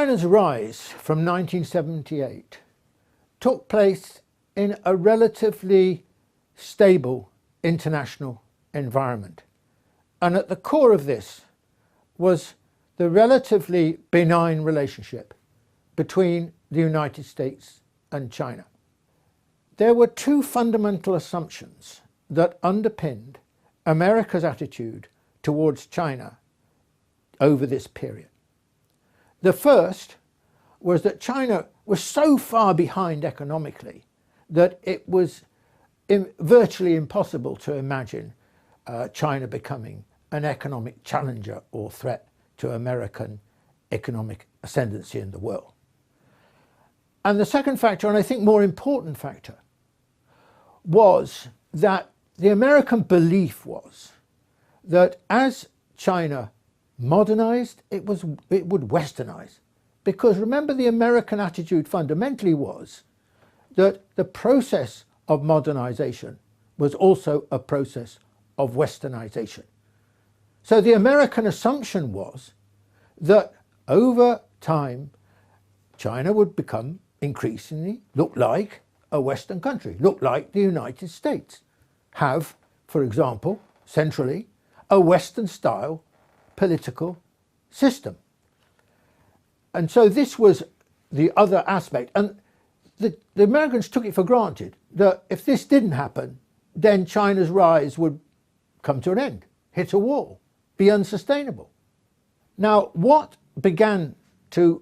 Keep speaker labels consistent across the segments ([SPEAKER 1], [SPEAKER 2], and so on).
[SPEAKER 1] China's rise from 1978 took place in a relatively stable international environment. And at the core of this was the relatively benign relationship between the United States and China. There were two fundamental assumptions that underpinned America's attitude towards China over this period. The first was that China was so far behind economically that it was virtually impossible to imagine China becoming an economic challenger or threat to American economic ascendancy in the world. And the second factor, and I think more important factor, was that the American belief was that as China modernized, it would westernize. Because remember, the American attitude fundamentally was that the process of modernization was also a process of westernization. So the American assumption was that over time, China would become increasingly look like a Western country, look like the United States, have, for example, centrally, a Western-style political system. And so this was the other aspect. And the Americans took it for granted that if this didn't happen, then China's rise would come to an end, hit a wall, be unsustainable. Now, what began to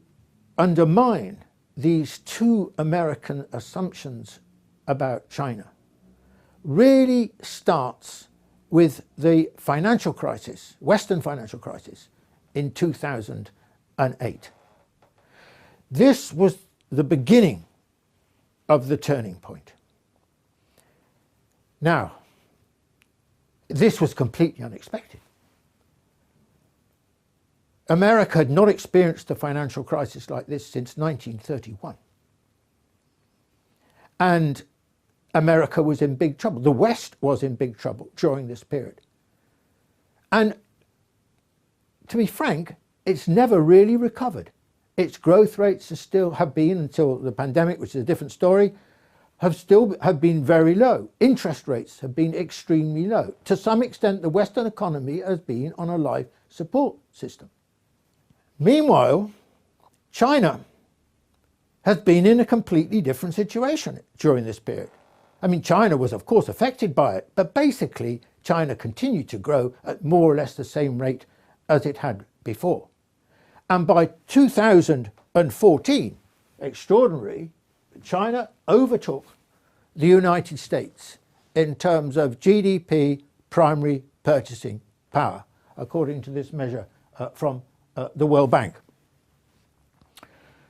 [SPEAKER 1] undermine these two American assumptions about China really starts with the financial crisis, Western financial crisis, in 2008. This was the beginning of the turning point. Now, this was completely unexpected. America had not experienced a financial crisis like this since 1931. And America was in big trouble. The West was in big trouble during this period. And to be frank, it's never really recovered. Its growth rates have been, until the pandemic, which is a different story, have been very low. Interest rates have been extremely low. To some extent, the Western economy has been on a life support system. Meanwhile, China has been in a completely different situation during this period. I mean, China was of course affected by it, but basically China continued to grow at more or less the same rate as it had before. And by 2014, extraordinary, China overtook the United States in terms of GDP primary purchasing power, according to this measure from the World Bank.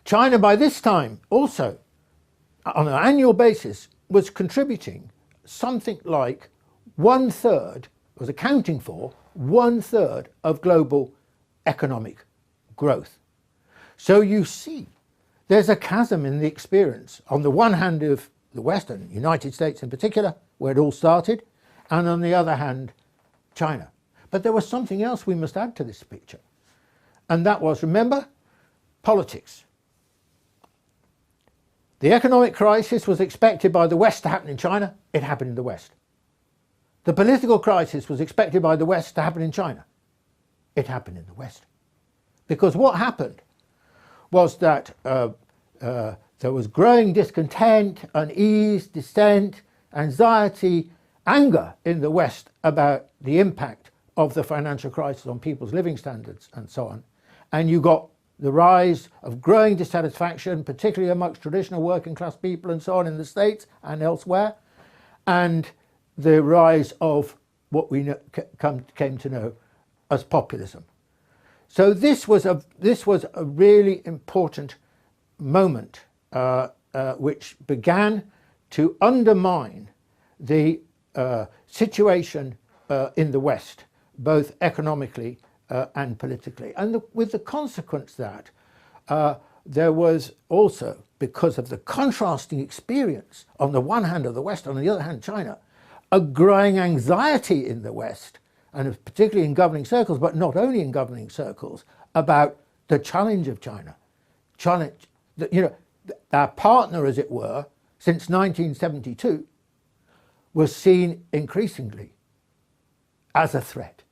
[SPEAKER 1] China by this time also, on an annual basis, was contributing something like 1/3, was accounting for 1/3 of global economic growth. So you see, there's a chasm in the experience, on the one hand of the West and the United States in particular, where it all started, and on the other hand, China. But there was something else we must add to this picture. And that was, remember, politics. The economic crisis was expected by the West to happen in China. It happened in the West. The political crisis was expected by the West to happen in China. It happened in the West. Because what happened was that there was growing discontent, unease, dissent, anxiety, anger in the West about the impact of the financial crisis on people's living standards and so on. And you got the rise of growing dissatisfaction, particularly amongst traditional working class people and so on in the States and elsewhere, and the rise of what we came to know as populism. So this was a really important moment which began to undermine the situation in the West, both economically and politically. And with the consequence that there was also, because of the contrasting experience on the one hand of the West, on the other hand China, a growing anxiety in the West, and particularly in governing circles, but not only in governing circles, about the challenge of China challenge, our partner, as it were, since 1972, was seen increasingly as a threat.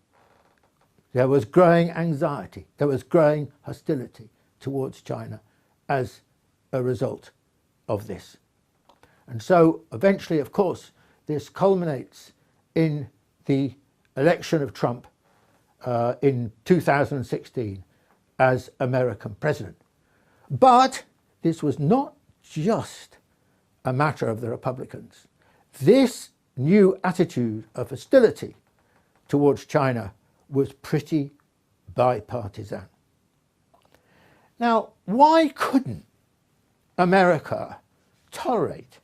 [SPEAKER 1] There was growing anxiety, there was growing hostility towards China as a result of this. And so eventually, of course, this culminates in the election of Trump in 2016 as American president. But this was not just a matter of the Republicans. This new attitude of hostility towards China was pretty bipartisan. Now, why couldn't America tolerate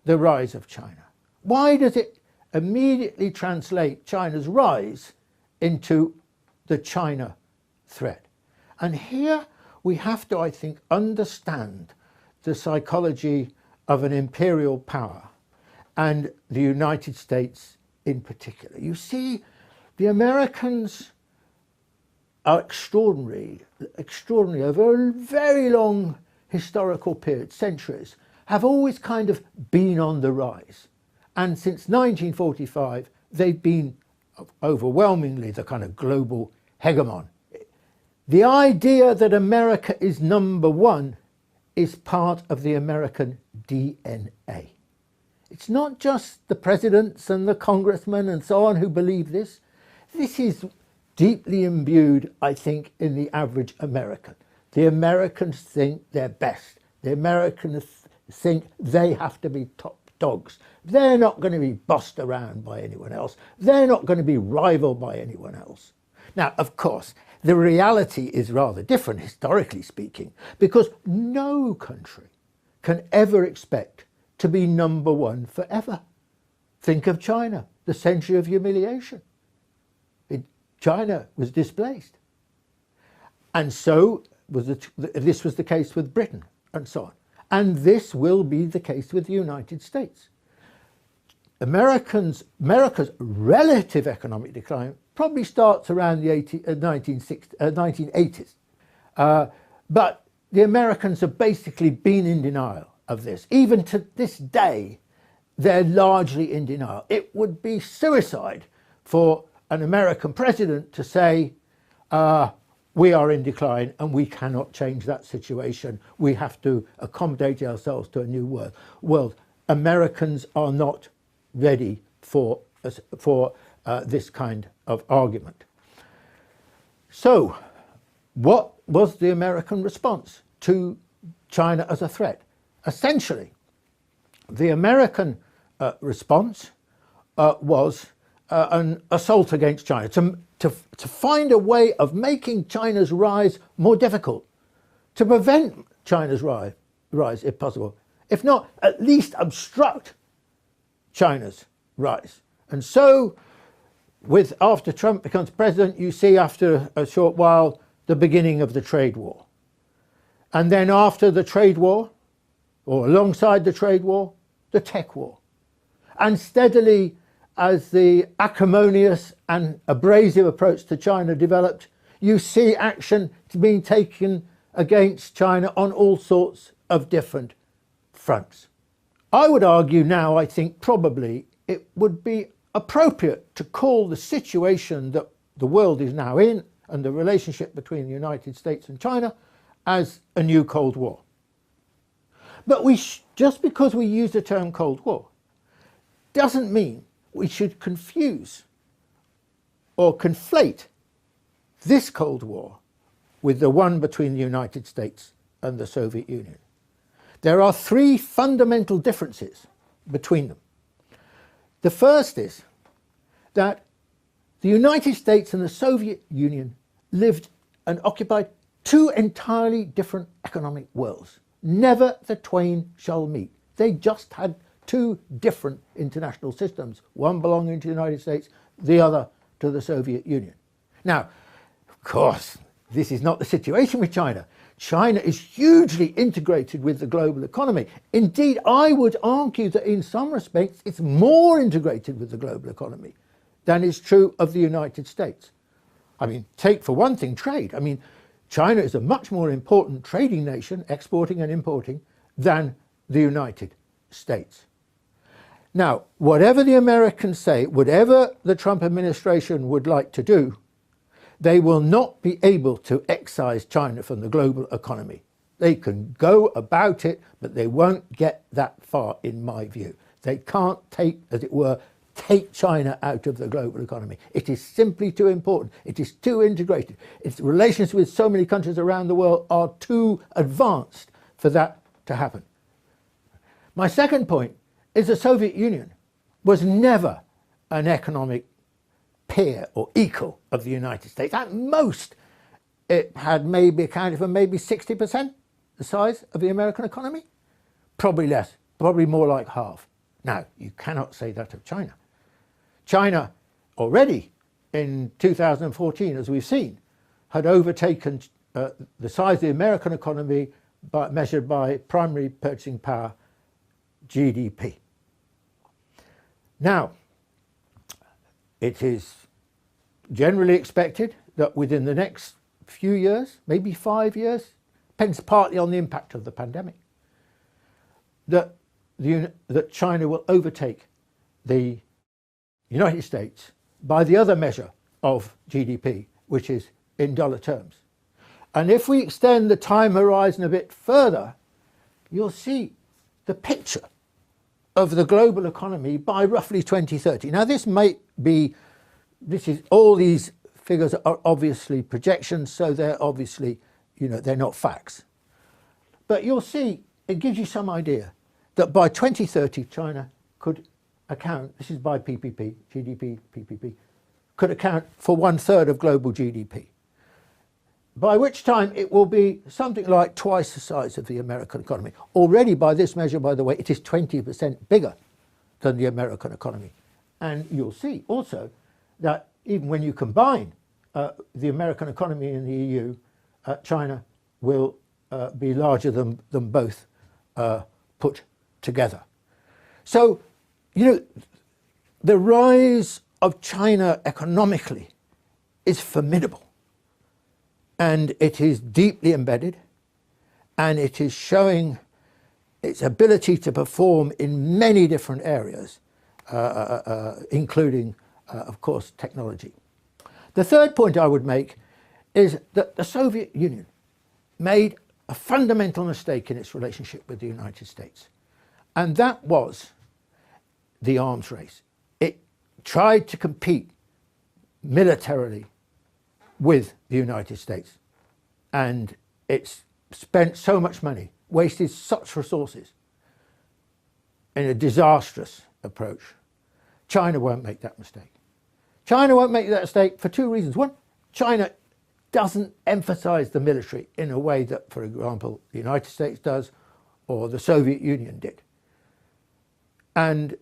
[SPEAKER 1] the rise of China? Why does it immediately translate China's rise into the China threat? And here we have to, I think, understand the psychology of an imperial power and the United States in particular. You see, the Americans are extraordinary over a very long historical period, centuries, have always kind of been on the rise. And since 1945, they've been overwhelmingly the kind of global hegemon. The idea that America is number one is part of the American DNA. It's not just the presidents and the congressmen and so on who believe this. This is deeply imbued, I think, in the average American. The Americans think they're best. The Americans think they have to be top dogs. They're not going to be bossed around by anyone else. They're not going to be rivaled by anyone else. Now, of course, the reality is rather different, historically speaking, because no country can ever expect to be number one forever. Think of China, the century of humiliation. China was displaced. And so this was the case with Britain and so on. And this will be the case with the United States. America's relative economic decline probably starts around the 1980s. But the Americans have basically been in denial of this. Even to this day, they're largely in denial. It would be suicide for an American president to say, we are in decline and we cannot change that situation. We have to accommodate ourselves to a new world. Americans are not ready for this kind of argument. So, what was the American response to China as a threat? Essentially, the American response was an assault against China, to find a way of making China's rise more difficult, to prevent China's rise if possible, if not at least obstruct China's rise. And so, after Trump becomes president, you see after a short while the beginning of the trade war. And then after the trade war, or alongside the trade war, the tech war. And steadily, as the acrimonious and abrasive approach to China developed, you see action being taken against China on all sorts of different fronts. I would argue now, I think probably it would be appropriate to call the situation that the world is now in and the relationship between the United States and China as a new Cold War. But just because we use the term Cold War doesn't mean we should confuse or conflate this Cold War with the one between the United States and the Soviet Union. There are three fundamental differences between them. The first is that the United States and the Soviet Union lived and occupied two entirely different economic worlds. Never the twain shall meet. They just had two different international systems, one belonging to the United States, the other to the Soviet Union. Now, of course, this is not the situation with China. China is hugely integrated with the global economy. Indeed, I would argue that in some respects it's more integrated with the global economy than is true of the United States. I mean, take for one thing trade. I mean, China is a much more important trading nation, exporting and importing, than the United States. Now, whatever the Americans say, whatever the Trump administration would like to do, they will not be able to excise China from the global economy. They can go about it, but they won't get that far, in my view. They can't take, as it were, take China out of the global economy. It is simply too important. It is too integrated. Its relations with so many countries around the world are too advanced for that to happen. My second point is the Soviet Union was never an economic peer or equal of the United States. At most, it had maybe accounted for maybe 60% the size of the American economy. Probably less, probably more like half. Now, you cannot say that of China. China already in 2014, as we've seen, had overtaken the size of the American economy measured by primary purchasing power, GDP. Now, it is generally expected that within the next few years, maybe 5 years, depends partly on the impact of the pandemic, that China will overtake the United States by the other measure of GDP, which is in dollar terms. And if we extend the time horizon a bit further, you'll see the picture of the global economy by roughly 2030. Now, all these figures are obviously projections, so they're obviously, they're not facts. But you'll see, it gives you some idea that by 2030, China could account, this is by PPP, GDP, PPP, could account for 1/3 of global GDP. By which time it will be something like twice the size of the American economy. Already by this measure, by the way, it is 20% bigger than the American economy. And you'll see also that even when you combine the American economy and the EU, China will be larger than both put together. So, the rise of China economically is formidable. And it is deeply embedded, and it is showing its ability to perform in many different areas, including, of course, technology. The third point I would make is that the Soviet Union made a fundamental mistake in its relationship with the United States, and that was the arms race. It tried to compete militarily with the United States, and it's spent so much money, wasted such resources in a disastrous approach. China won't make that mistake. China won't make that mistake for two reasons. One, China doesn't emphasize the military in a way that, for example, the United States does or the Soviet Union did. And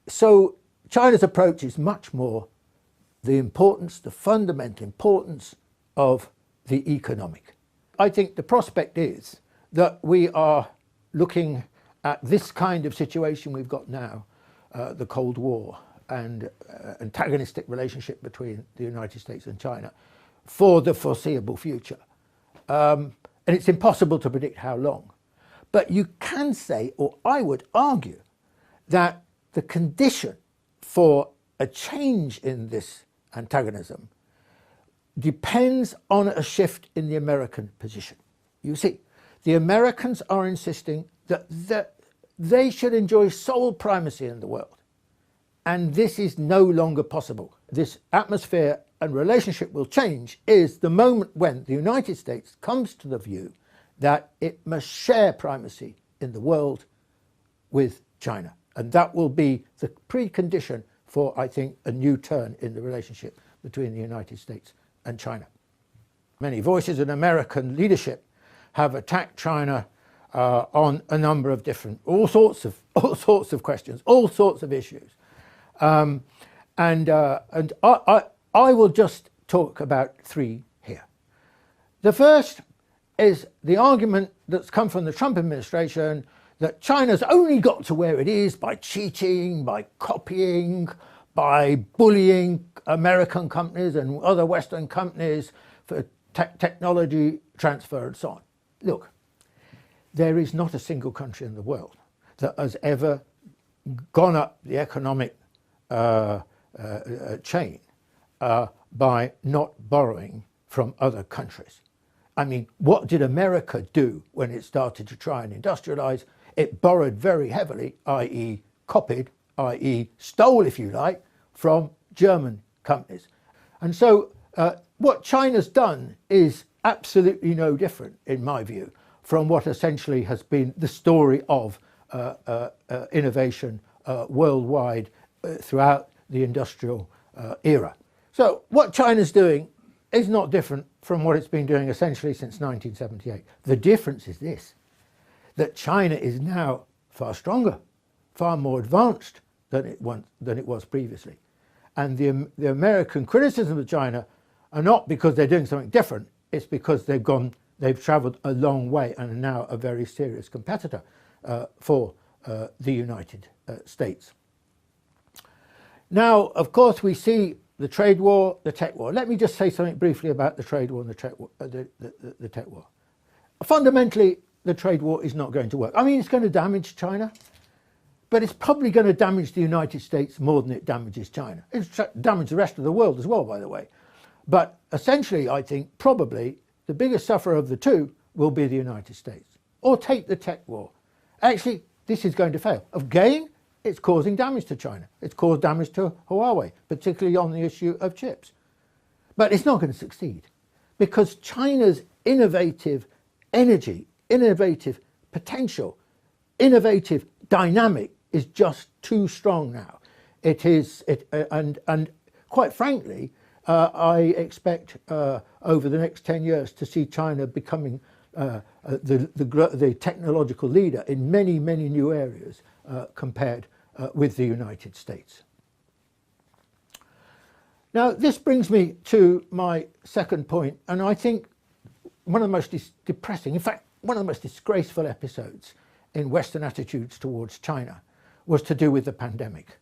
[SPEAKER 1] so China's approach is much more the fundamental importance of the economic. I think the prospect is that we are looking at this kind of situation we've got now, the Cold War and antagonistic relationship between the United States and China for the foreseeable future. And it's impossible to predict how long. But you can say, or I would argue, that the condition for a change in this antagonism depends on a shift in the American position. You see, the Americans are insisting that they should enjoy sole primacy in the world. And this is no longer possible. This atmosphere and relationship will change is the moment when the United States comes to the view that it must share primacy in the world with China. And that will be the precondition for, I think, a new turn in the relationship between the United States and China. Many voices in American leadership have attacked China on a number of different, all sorts of questions, all sorts of issues. And I will just talk about three here. The first is the argument that's come from the Trump administration that China's only got to where it is by cheating, by copying, by bullying American companies and other Western companies for technology transfer and so on. Look, there is not a single country in the world that has ever gone up the economic chain by not borrowing from other countries. I mean, what did America do when it started to try and industrialize? It borrowed very heavily, i.e. copied, i.e. stole, if you like, from German companies. And so what China's done is absolutely no different, in my view, from what essentially has been the story of innovation worldwide throughout the industrial era. So what China's doing is not different from what it's been doing essentially since 1978. The difference is this, that China is now far stronger, far more advanced than it was previously. And the American criticism of China are not because they're doing something different, it's because they've travelled a long way and are now a very serious competitor for the United States. Now, of course, we see the trade war, the tech war. Let me just say something briefly about the trade war and the tech war. Fundamentally, the trade war is not going to work. I mean, it's going to damage China, but it's probably going to damage the United States more than it damages China. It's damaged the rest of the world as well, by the way. But essentially, I think probably the biggest sufferer of the two will be the United States. Or take the tech war. Actually, this is going to fail. Again, it's causing damage to China. It's caused damage to Huawei, particularly on the issue of chips. But it's not going to succeed because China's innovative energy, innovative potential, innovative dynamic is just too strong now. And quite frankly, I expect over the next 10 years to see China becoming the technological leader in many, many new areas compared with the United States. Now, this brings me to my second point, and I think one of the most depressing, in fact, one of the most disgraceful episodes in Western attitudes towards China was to do with the pandemic,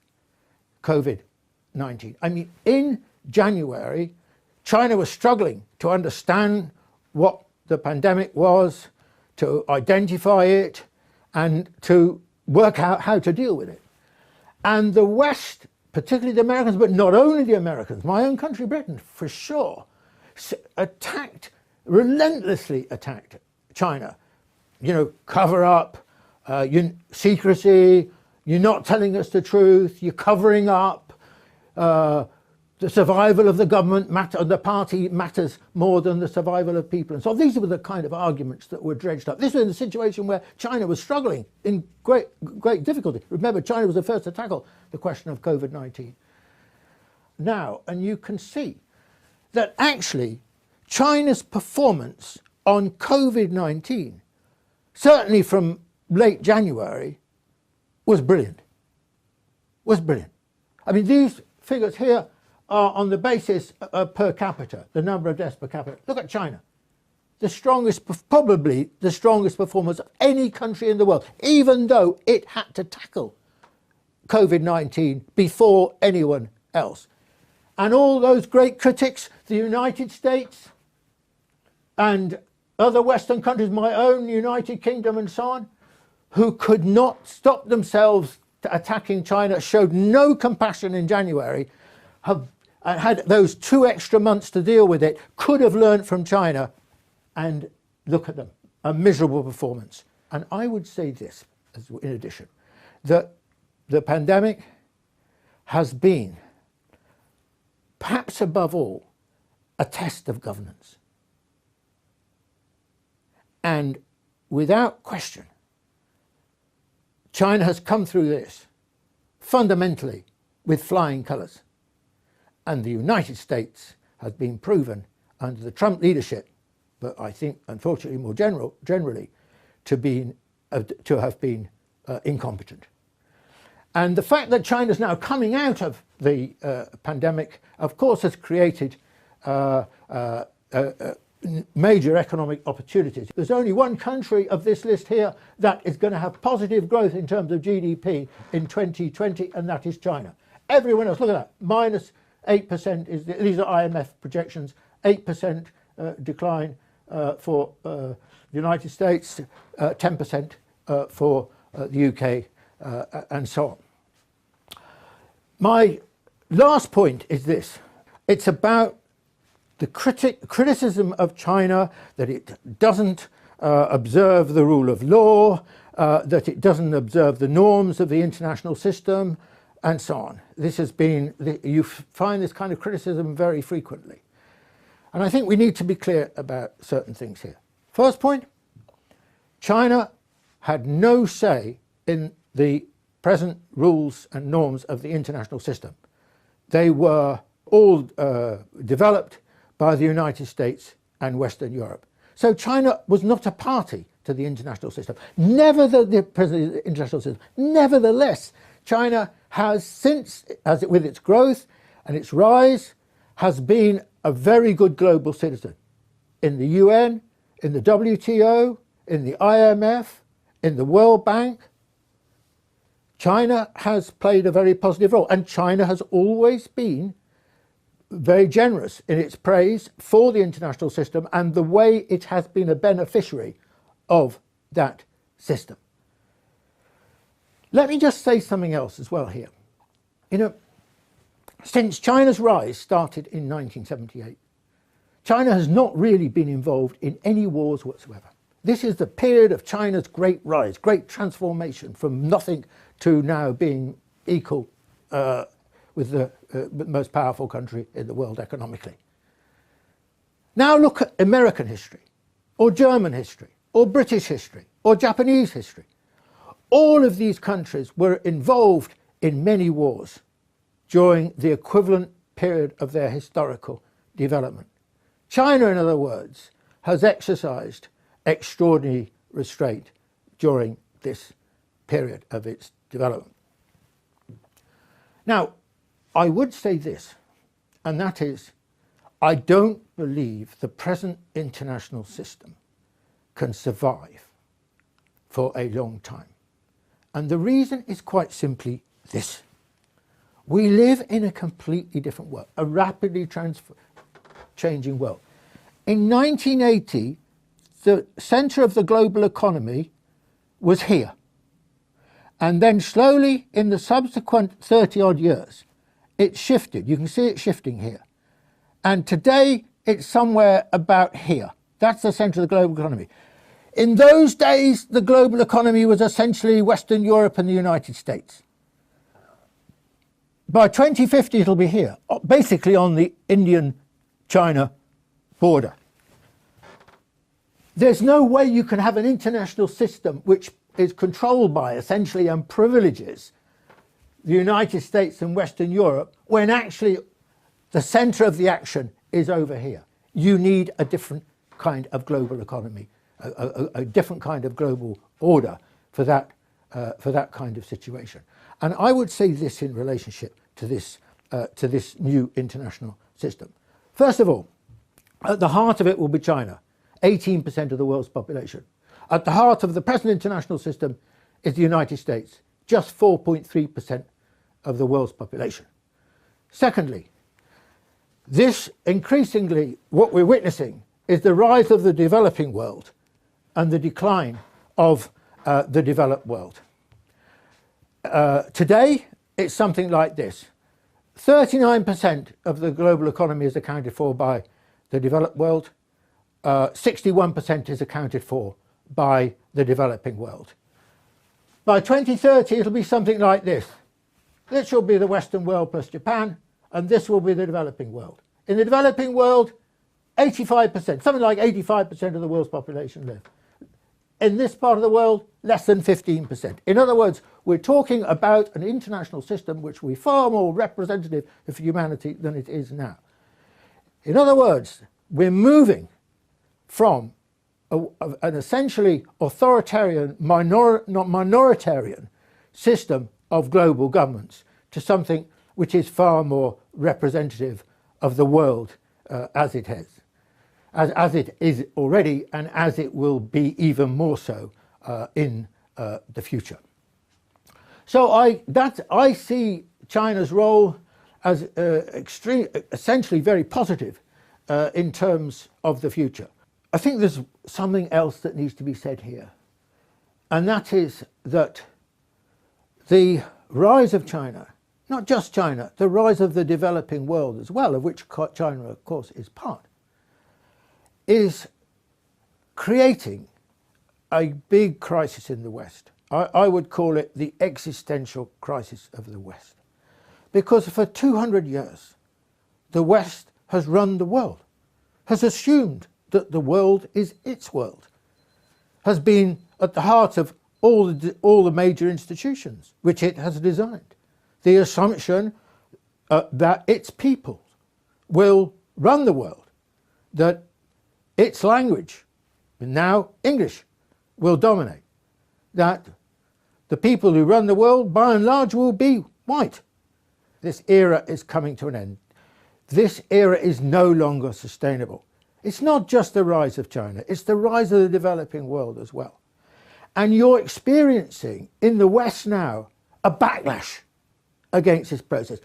[SPEAKER 1] COVID-19. I mean, in January, China was struggling to understand what the pandemic was, to identify it, and to work out how to deal with it. And the West, particularly the Americans, but not only the Americans, my own country, Britain, for sure, relentlessly attacked China. You know, cover up, secrecy, you're not telling us the truth, you're covering up, the survival of the government the party matters more than the survival of people. And so these were the kind of arguments that were dredged up. This was in a situation where China was struggling in great difficulty. Remember, China was the first to tackle the question of COVID-19. Now, and you can see that actually China's performance on COVID-19, certainly from late January, was brilliant. I mean, these figures here are on the basis of per capita, the number of deaths per capita. Look at China, probably the strongest performance of any country in the world, even though it had to tackle COVID-19 before anyone else. And all those great critics, the United States and other Western countries, my own United Kingdom and so on, who could not stop themselves attacking China, showed no compassion in January, have had those 2 extra months to deal with it, could have learned from China, and look at them, a miserable performance. And I would say this, in addition, that the pandemic has been, perhaps above all, a test of governance. And without question, China has come through this fundamentally with flying colours. And the United States has been proven under the Trump leadership, but I think unfortunately more generally, to have been incompetent. And the fact that China's now coming out of the pandemic, of course, has created major economic opportunities. There's only one country of this list here that is going to have positive growth in terms of GDP in 2020, and that is China. Everyone else, look at that, minus 8% these are IMF projections, 8% decline for the United States, 10% for the UK, and so on. My last point is this. It's about the criticism of China, that it doesn't observe the rule of law, that it doesn't observe the norms of the international system, and so on. This has been, you find this kind of criticism very frequently. And I think we need to be clear about certain things here. First point, China had no say in the present rules and norms of the international system. They were all developed by the United States and Western Europe. So China was not a party to the international system. Nevertheless, China has since, with its growth and its rise, has been a very good global citizen in the UN, in the WTO, in the IMF, in the World Bank. China has played a very positive role, and China has always been very generous in its praise for the international system and the way it has been a beneficiary of that system. Let me just say something else as well here. You know, since China's rise started in 1978, China has not really been involved in any wars whatsoever. This is the period of China's great rise, great transformation from nothing to now being equal with the most powerful country in the world economically. Now look at American history, or German history, or British history, or Japanese history. All of these countries were involved in many wars during the equivalent period of their historical development. China, in other words, has exercised extraordinary restraint during this period of its development. Now, I would say this, and that is, I don't believe the present international system can survive for a long time. And the reason is quite simply this. We live in a completely different world, a rapidly changing world. In 1980, the centre of the global economy was here. And then slowly, in the subsequent 30-odd years, it shifted. You can see it shifting here. And today, it's somewhere about here. That's the centre of the global economy. In those days, the global economy was essentially Western Europe and the United States. By 2050, it'll be here, basically on the Indian-China border. There's no way you can have an international system which is controlled by, essentially, and privileges the United States and Western Europe when actually the centre of the action is over here. You need a different kind of global economy, a different kind of global order for that kind of situation. And I would say this in relationship to this new international system. First of all, at the heart of it will be China, 18% of the world's population. At the heart of the present international system is the United States, just 4.3% of the world's population. Secondly, this increasingly, what we're witnessing is the rise of the developing world and the decline of the developed world. Today, it's something like this. 39% of the global economy is accounted for by the developed world. 61% is accounted for by the developing world. By 2030, it'll be something like this. This will be the Western world plus Japan, and this will be the developing world. In the developing world, 85%, something like 85% of the world's population live. In this part of the world, less than 15%. In other words, we're talking about an international system which will be far more representative of humanity than it is now. In other words, we're moving from an essentially authoritarian, minoritarian system of global governments to something which is far more representative of the world as it is already, and as it will be even more so in the future. So I see China's role as essentially very positive in terms of the future. I think there's something else that needs to be said here, and that is that the rise of China, not just China, the rise of the developing world as well, of which China, of course, is part, is creating a big crisis in the West. I would call it the existential crisis of the West. Because for 200 years, the West has run the world, has assumed that the world is its world, has been at the heart of all the major institutions which it has designed. The assumption that its people will run the world, that its language, now English, will dominate, that the people who run the world by and large will be white. This era is coming to an end. This era is no longer sustainable. It's not just the rise of China, it's the rise of the developing world as well. And you're experiencing in the West now a backlash against this process.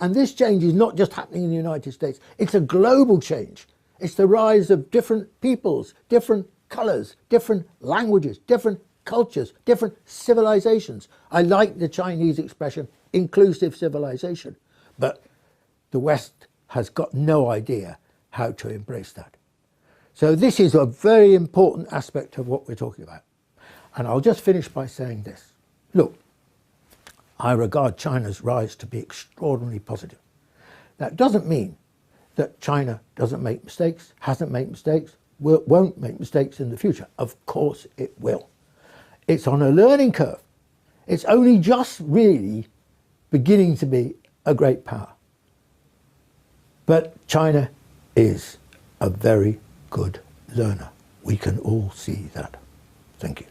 [SPEAKER 1] And this change is not just happening in the United States, it's a global change. It's the rise of different peoples, different colours, different languages, different cultures, different civilizations. I like the Chinese expression, inclusive civilization, but the West has got no idea how to embrace that. So this is a very important aspect of what we're talking about. And I'll just finish by saying this. Look, I regard China's rise to be extraordinarily positive. That doesn't mean that China doesn't make mistakes, hasn't made mistakes, won't make mistakes in the future. Of course it will. It's on a learning curve. It's only just really beginning to be a great power. But China is a very good learner. We can all see that. Thank you.